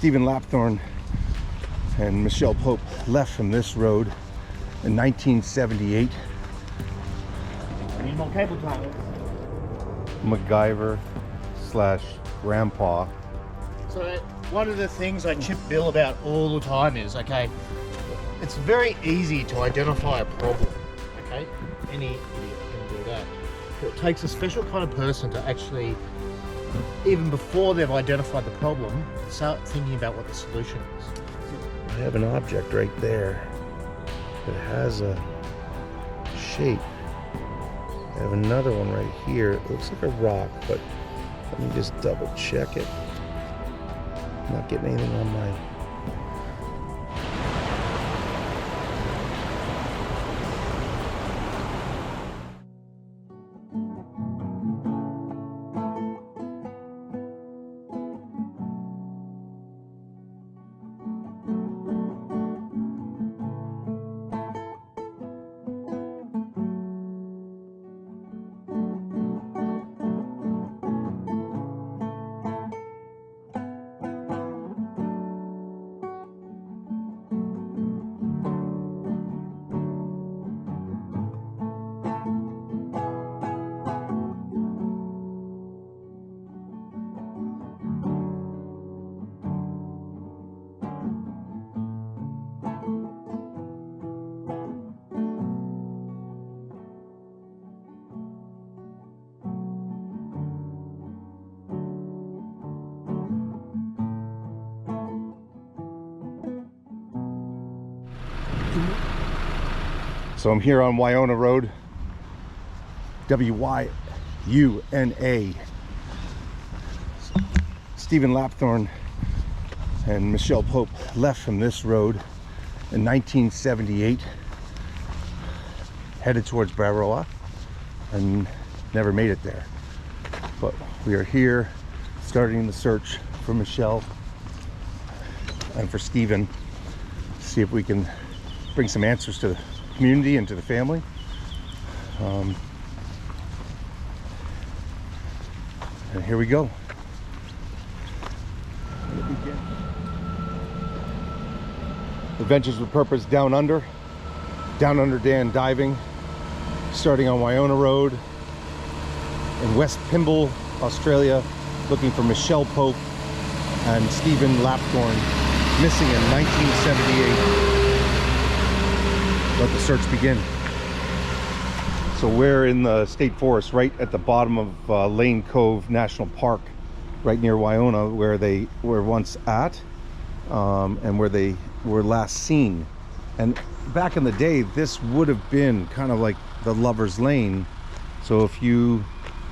Stephen Lapthorne and Michelle Pope left from this road in 1978. I need more cable ties. MacGyver slash grandpa. So one of the things I chip Bill about all the time is, okay, it's very easy to identify a problem, okay? Any idiot can do that. But it takes a special kind of person to actually, even before they've identified the problem, start thinking about what the solution is. I have an object right there that has a shape. I have another one right here. It looks like a rock, but let me just double check it. I'm not getting anything on my... So I'm here on Wyona Road, W-Y-U-N-A. Stephen Lapthorne and Michelle Pope left from this road in 1978, headed towards Berowra, and never made it there. But we are here starting the search for Michelle and for Stephen, see if we can bring some answers to the community and to the family. And here we go. Adventures with Purpose Down Under Dan diving, starting on Wyona Road in West Pymble, Australia, looking for Michelle Pope and Stephen Lapthorne, missing in 1978. Let the search begin. So we're in the state forest right at the bottom of Lane Cove National Park, right near Wyona, where they were once at and where they were last seen. And back in the day, this would have been kind of like the Lover's Lane. So if you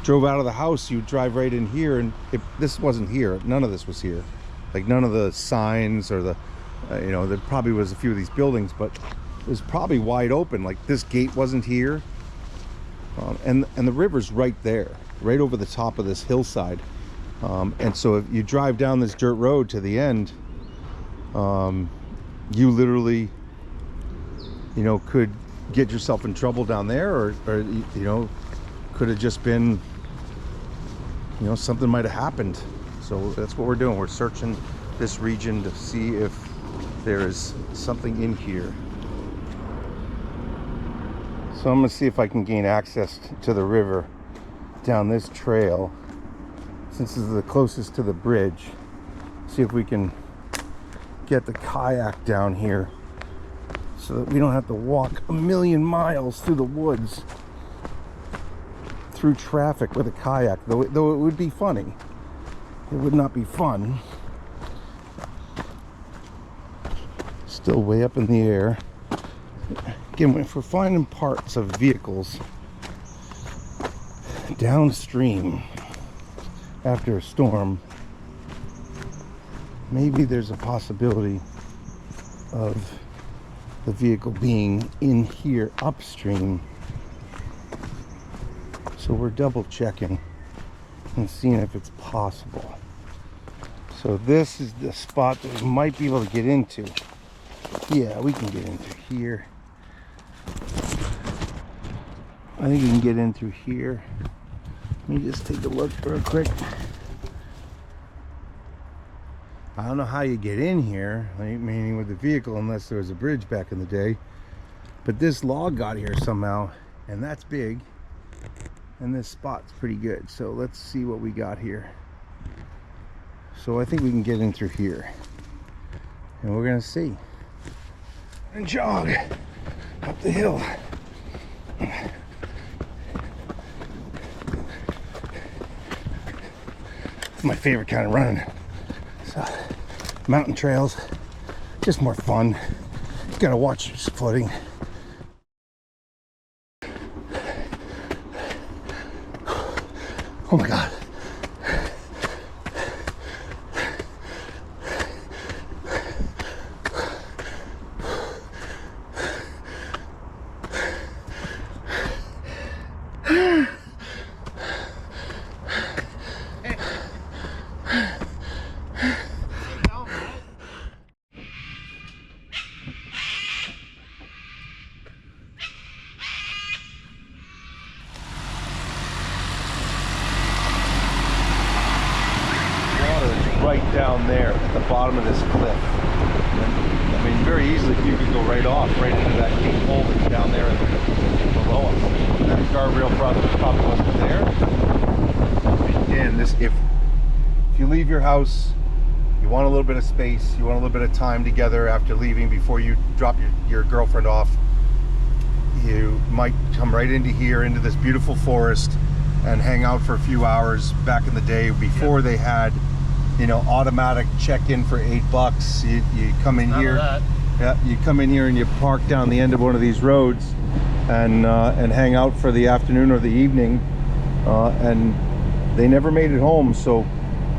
drove out of the house, you'd drive right in here, and this wasn't here. None of this was here. Like none of the signs or the, you know, there probably was a few of these buildings, but it was probably wide open. Like this gate wasn't here, and the river's right there, right over the top of this hillside. And so if you drive down this dirt road to the end, you literally, you know, could get yourself in trouble down there, or you know, could have just been, you know, something might have happened. So that's what we're doing. We're searching this region to see if there is something in here. So I'm gonna see if I can gain access to the river down this trail, since this is the closest to the bridge. See if we can get the kayak down here so that we don't have to walk a million miles through the woods through traffic with a kayak, though it would be funny. It would not be fun. Still way up in the air. Again, if we're finding parts of vehicles downstream after a storm, maybe there's a possibility of the vehicle being in here upstream. So we're double checking and seeing if it's possible. So this is the spot that we might be able to get into. Yeah, we can get in through here. I think we can get in through here. Let me just take a look real quick. I don't know how you get in here, meaning with the vehicle, unless there was a bridge back in the day. But this log got here somehow, and that's big. And this spot's pretty good. So let's see what we got here. So I think we can get in through here. And we're gonna see. And jog up the hill. It's my favorite kind of running. So, mountain trails, just more fun. You gotta watch your footing. Oh my God. Right down there at the bottom of this cliff. And, I mean, very easily you could go right off, right into that deep hole that's down there below us. And that guardrail probably wasn't there. Again, if you leave your house, you want a little bit of space, you want a little bit of time together after leaving before you drop your girlfriend off, you might come right into here, into this beautiful forest, and hang out for a few hours. Back in the day, before they had, you know, automatic check-in for $8. You come in here. Yeah, you come in here and you park down the end of one of these roads and hang out for the afternoon or the evening. And they never made it home, so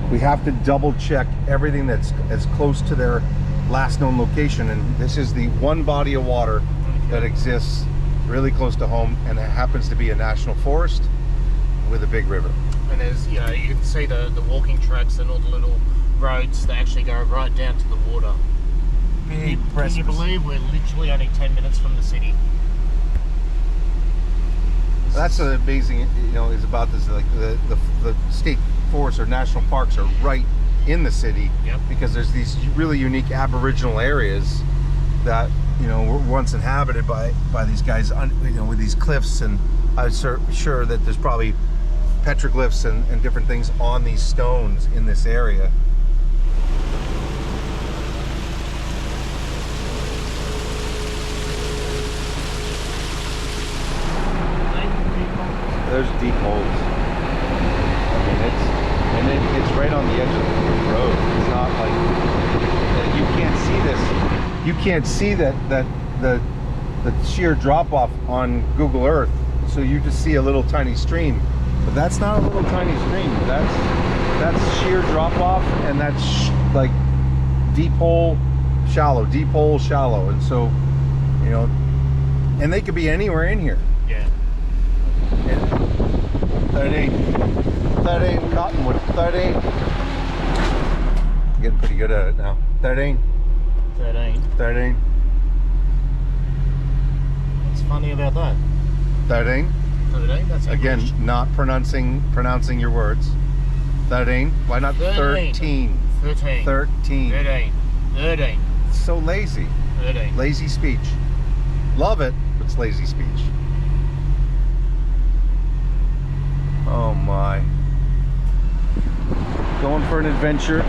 we have to double check everything that's as close to their last known location. And this is the one body of water that exists really close to home, and it happens to be a national forest with a big river. And there's, you know, you can see the walking tracks and all the little roads that actually go right down to the water. Big Can you believe we're literally only 10 minutes from the city? That's what amazing, you know, is about this. Like the state forests or national parks are right in the city. Yep. Because there's these really unique Aboriginal areas that, you know, were once inhabited by these guys, you know, with these cliffs. And I'm sure that there's probably petroglyphs and different things on these stones in this area. There's deep holes. I mean, it's right on the edge of the road. It's not like you can't see this. You can't see that the sheer drop off on Google Earth. So you just see a little tiny stream. But that's not a little tiny stream. That's sheer drop off, and that's like deep hole, shallow, and so, you know, and they could be anywhere in here. Yeah. And 13 Cottonwood, 13. I'm getting pretty good at it now. 13. What's funny about that? 13. That's again, English. not pronouncing your words. 13. Why not 13? 13. So lazy. 13. Lazy speech. Love it, but it's lazy speech. Oh my. Going for an adventure.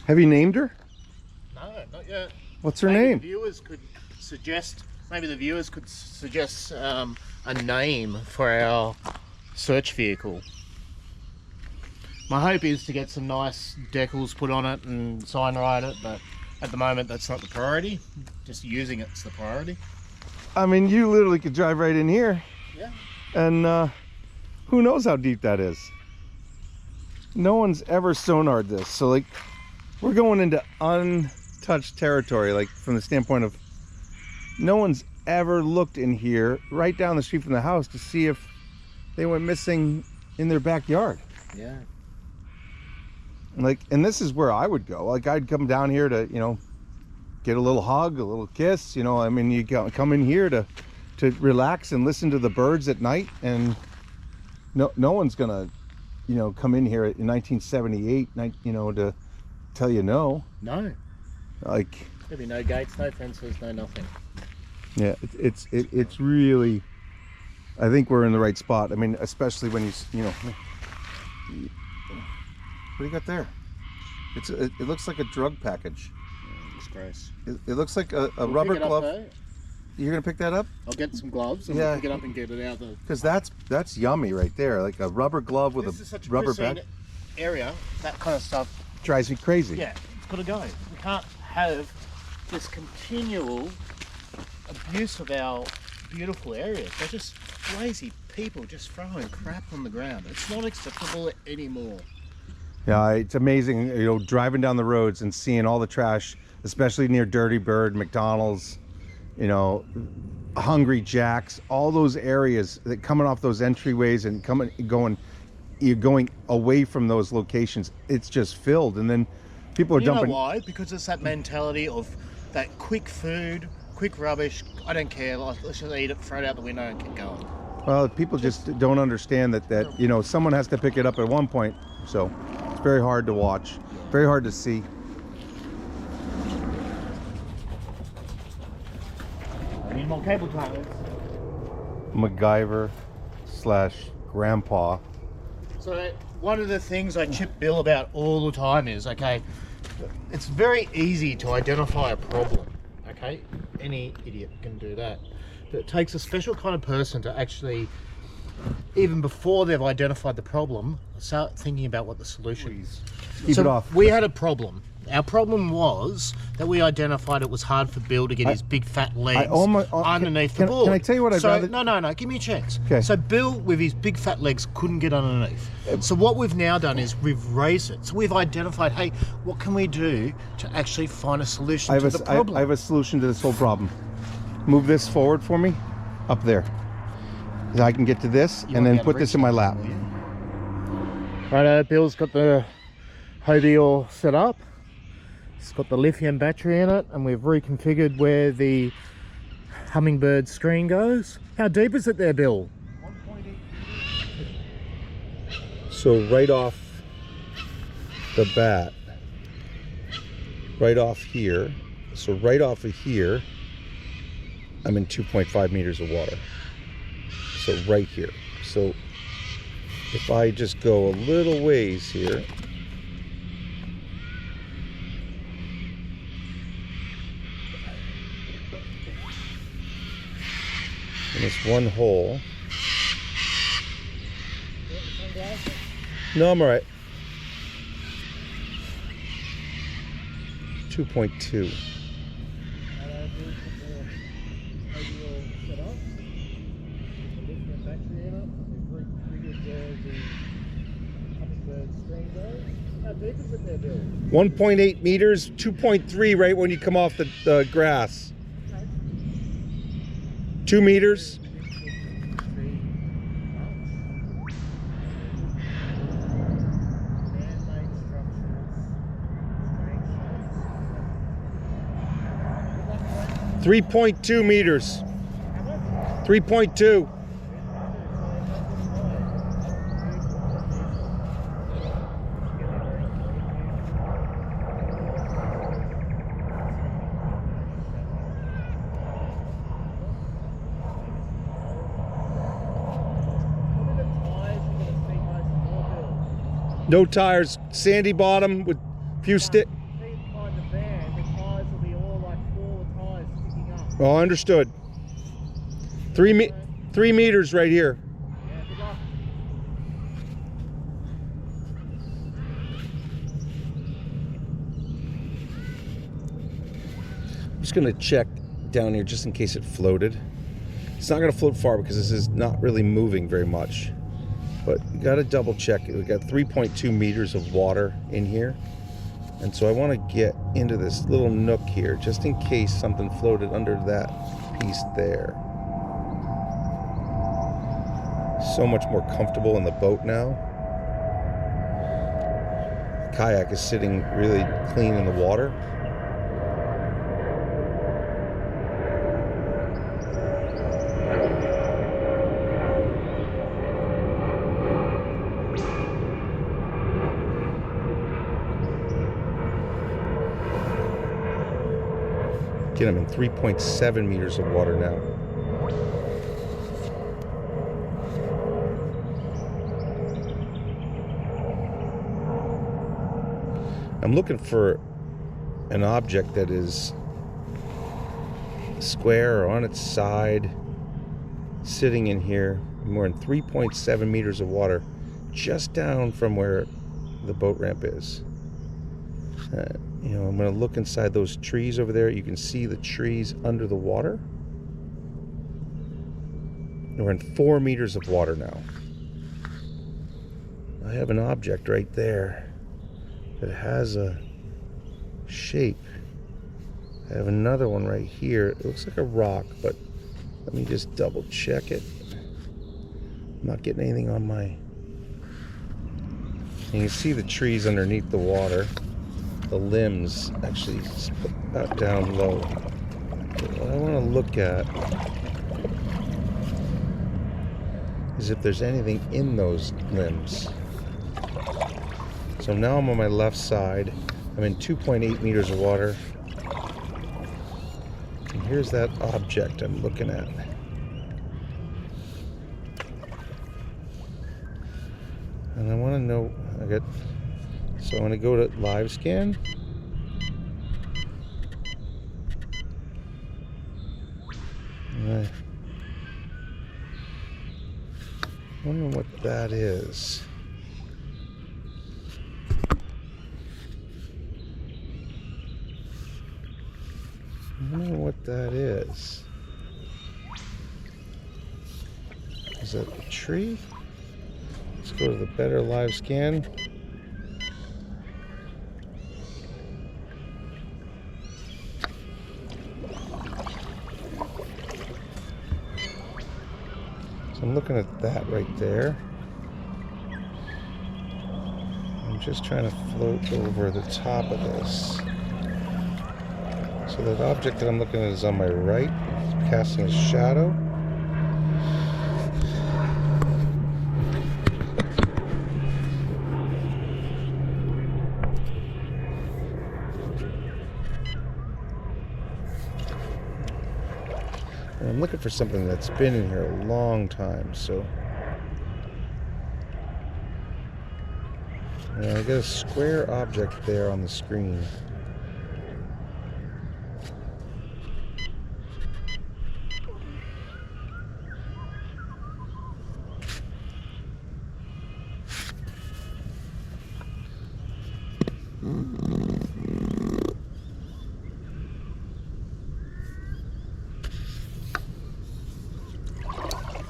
Have you named her? No, not yet. What's her Maybe name? The viewers could suggest a name for our search vehicle. My hope is to get some nice decals put on it and sign write it, but at the moment that's not the priority. Just using it's the priority. I mean, you literally could drive right in here. Yeah. And who knows how deep that is? No one's ever sonared this, so like, we're going into untouched territory, like from the standpoint of no one's ever looked in here right down the street from the house to see if they went missing in their backyard. Yeah. Like, and this is where I would go. Like, I'd come down here to, you know, get a little hug, a little kiss. You know, I mean, you come in here to relax and listen to the birds at night, and no one's gonna, you know, come in here in 1978, you know, to tell you no. No. Like, There'll be no gates, no fences, no nothing. Yeah, it's really, I think we're in the right spot. I mean, especially when you know, what do you got there? It looks like a drug package. Yeah, it's gross. It looks like a We'll rubber pick it up, glove. though. You're gonna pick that up? I'll get some gloves and Yeah. we'll pick it up and get it out. Because that's yummy right there, like a rubber glove with This is such a rubber pristine bag. area. That kind of stuff. Drives me crazy. Yeah, it's got to go. We can't have this continual abuse of our beautiful areas. They're just lazy people just throwing crap on the ground. It's not acceptable anymore. Yeah, it's amazing, you know, driving down the roads and seeing all the trash, especially near Dirty Bird, McDonald's, you know, Hungry Jack's, all those areas that coming off those entryways and you're going away from those locations. It's just filled, and then people are dumping. You know why? Because it's that mentality of that quick food, quick rubbish. I don't care. Let's just eat it, throw it out the window, and keep going. Well, people just don't understand that you know, someone has to pick it up at one point. So it's very hard to watch, very hard to see. I need more cable ties. MacGyver / grandpa. So one of the things I chip Bill about all the time is, okay, it's very easy to identify a problem, okay? Any idiot can do that. But it takes a special kind of person to actually, even before they've identified the problem, start thinking about what the solution is. Keep it off. We had a problem. Our problem was that we identified it was hard for Bill to get his big fat legs underneath the board. Can I tell you what I'd rather... No, give me a chance. Okay. So Bill, with his big fat legs, couldn't get underneath. So what we've now done is we've raised it. So we've identified, hey, what can we do to actually find a solution to the problem? I have a solution to this whole problem. Move this forward for me, up there. So I can get to this and then put this in my lap. Right, Bill's got the Hobie all set up. It's got the lithium battery in it, and we've reconfigured where the Hummingbird screen goes. How deep is it there, Bill? 1.8. So right off the bat, right off here, so right off of here, I'm in 2.5 meters of water. So right here. So if I just go a little ways here, in this one hole. No, I'm all right. 2.2. How deep is it there, Bill? 1.8 meters, 2.3 right when you come off the grass. 2 meters. .2 meters. 3.2. No tires, sandy bottom with few stick. Oh, understood. 3 meters right here. I'm just gonna check down here just in case it floated. It's not gonna float far because this is not really moving very much. But you gotta double check it. We got 3.2 meters of water in here. And so I wanna get into this little nook here just in case something floated under that piece there. So much more comfortable in the boat now. The kayak is sitting really clean in the water. Again, I'm in 3.7 meters of water now. I'm looking for an object that is square or on its side, sitting in here. We're in 3.7 meters of water, just down from where the boat ramp is. You know, I'm going to look inside those trees over there. You can see the trees under the water. We're in 4 meters of water now. I have an object right there that has a shape. I have another one right here. It looks like a rock, but let me just double check it. I'm not getting anything on my... You can see the trees underneath the water. The limbs actually put down low. But what I want to look at is if there's anything in those limbs. So now I'm on my left side. I'm in 2.8 meters of water. And here's that object I'm looking at. And I want to know, so I'm going to go to live scan. And I wonder what that is. I wonder what that is. Is that a tree? Let's go to the better live scan. So I'm looking at that right there. I'm just trying to float over the top of this. So that object that I'm looking at is on my right, casting a shadow. And I'm looking for something that's been in here a long time, so I got a square object there on the screen.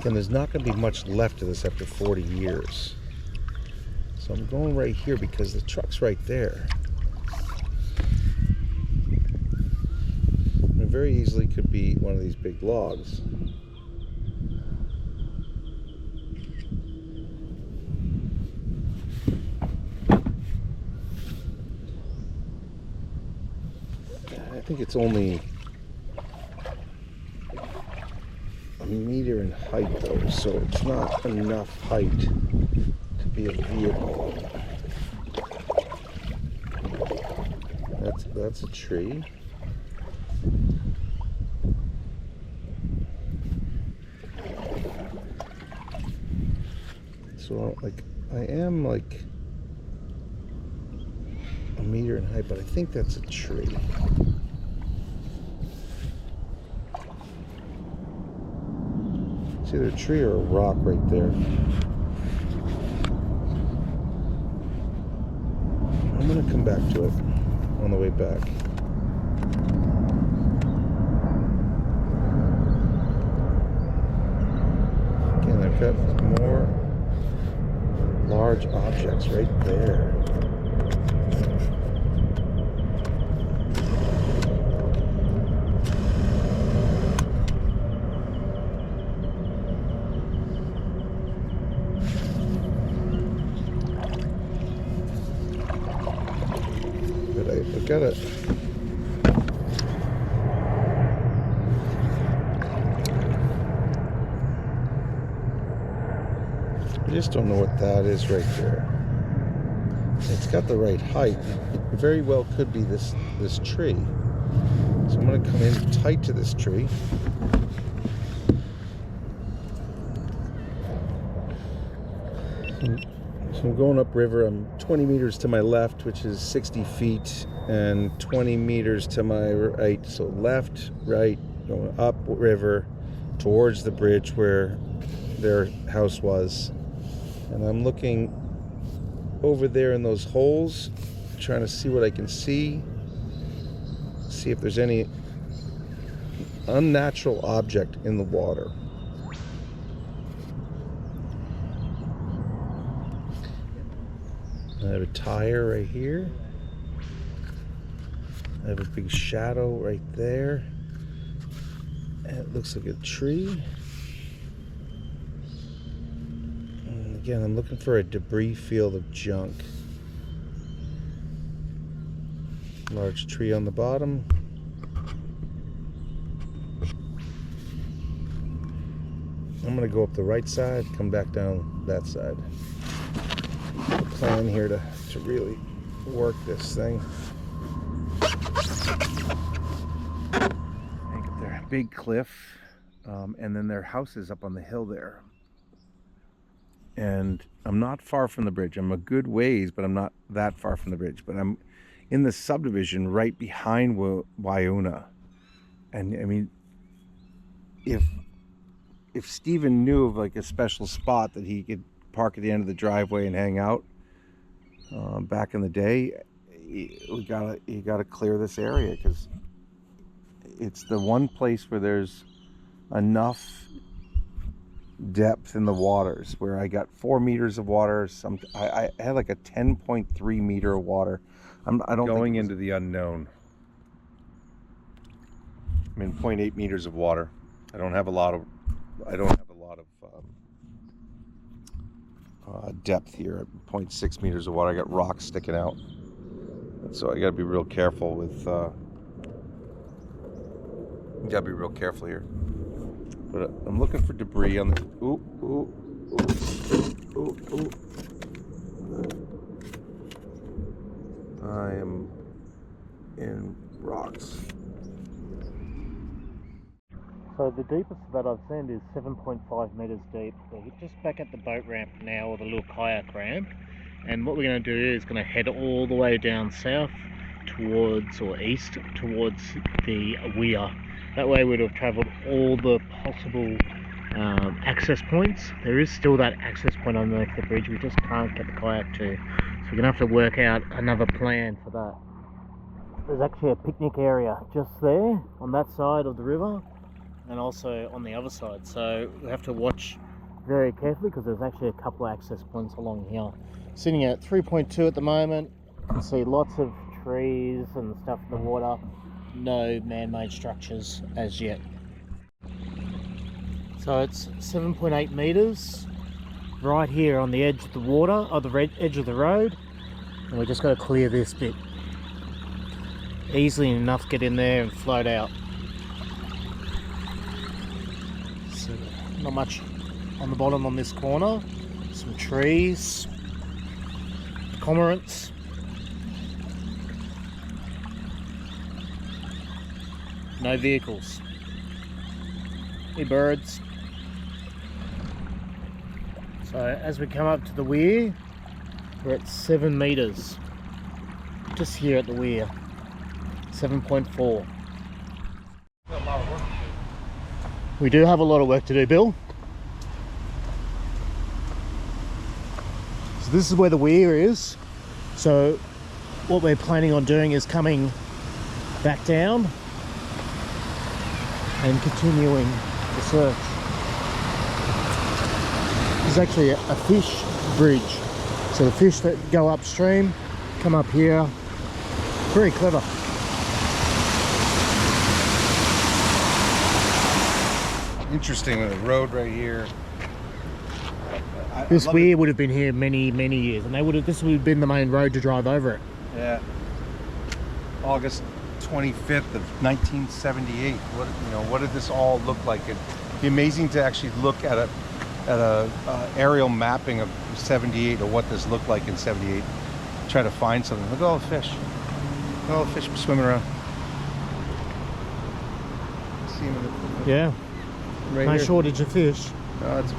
And there's not going to be much left of this after 40 years. So I'm going right here because the truck's right there. It very easily could be one of these big logs. I think it's only a meter in height though, so it's not enough height to be a vehicle. That's a tree. So I am like a meter in height, but I think that's a tree. It's either a tree or a rock right there. I'm going to come back to it on the way back. Again, I've got more large objects right there. Got it. I just don't know what that is right there. It's got the right height. It very well could be this tree. So I'm going to come in tight to this tree. So I'm going upriver. I'm 20 meters to my left, which is 60 feet, and 20 meters to my right. So left, right, going upriver towards the bridge where their house was. And I'm looking over there in those holes, trying to see what I can see if there's any unnatural object in the water. I have a tire right here. I have a big shadow right there. And it looks like a tree. And again, I'm looking for a debris field of junk. Large tree on the bottom. I'm gonna go up the right side, come back down that side. The plan here to really work this thing. Look at their big cliff, and then their house is up on the hill there. And I'm not far from the bridge. I'm a good ways, but I'm not that far from the bridge. But I'm in the subdivision right behind Waiona. And I mean, if Stephen knew of like a special spot that he could park at the end of the driveway and hang out back in the day, you gotta clear this area, because it's the one place where there's enough depth in the waters where I got 4 meters of water. I had like a 10.3 meter of water. I don't going into the unknown. I'm in 0.8 meters of water. I don't have a lot of depth here at 0.6 meters of water. I got rocks sticking out, and so I got to be real careful with. Got to be real careful here. But I'm looking for debris on the. Ooh, ooh, ooh, ooh, ooh. I am in rocks. So the deepest that I've seen is 7.5 meters deep. We're just back at the boat ramp now, or the little kayak ramp. And what we're going to do is going to head all the way down south towards, or east towards the weir. That way we'd have travelled all the possible access points. There is still that access point underneath the bridge. We just can't get the kayak to. So we're going to have to work out another plan for that. There's actually a picnic area just there on that side of the river, and also on the other side, so we have to watch very carefully because there's actually a couple of access points along here. Sitting at 3.2 at the moment. You can see lots of trees and stuff in the water. No man-made structures as yet. So it's 7.8 meters right here on the edge of the water, or the edge of the road, and we just got to clear this bit. Easily enough get in there and float out. So not much on the bottom on this corner. Some trees, cormorants. No vehicles. Any birds. So as we come up to the weir, we're at 7 meters. Just here at the weir. 7.4. We do have a lot of work to do, Bill. So this is where the weir is. So what we're planning on doing is coming back down and continuing the search. This is actually a fish bridge. So the fish that go upstream come up here. Very clever. Interesting with the road right here. This weir would have been here many years, and this would have been the main road to drive over it. Yeah. August 25th of 1978. What did this all look like? It'd be amazing to actually look at a aerial mapping of 78, or what this looked like in 78. Try to find something. Look at all the fish. Look at all the fish swimming around. see them in the, Yeah, right no here. shortage of fish. Oh, it's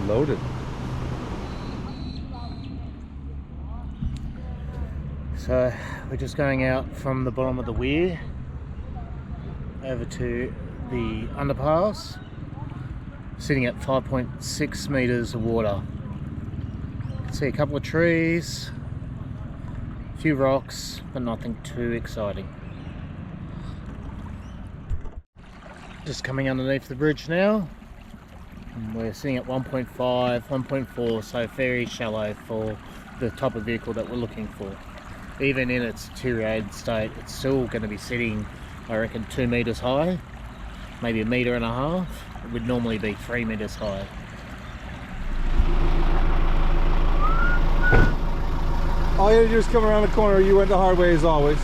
loaded. So we're just going out from the bottom of the weir over to the underpass, sitting at 5.6 meters of water. You can see a couple of trees, a few rocks, but nothing too exciting. Just coming underneath the bridge now. And we're sitting at 1.5, 1.4, so very shallow for the type of vehicle that we're looking for. Even in its deteriorated state, it's still going to be sitting, I reckon, 2 meters high, maybe 1.5 meters. It would normally be 3 meters high. All you had to do is come around the corner. You went the hard way as always.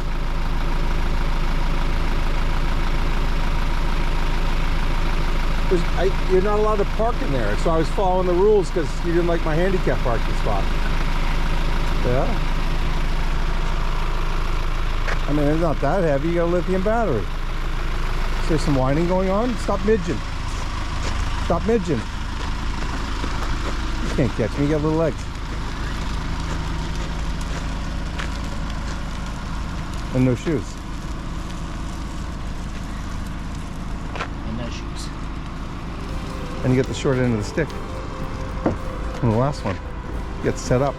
You're not allowed to park in there, so I was following the rules because you didn't like my handicap parking spot. Yeah. I mean, it's not that heavy. You got a lithium battery. Is there some whining going on? Stop midging. Stop midging. You can't catch me. You got little legs. And no shoes. And no shoes. And you get the short end of the stick from the last one. You get set up.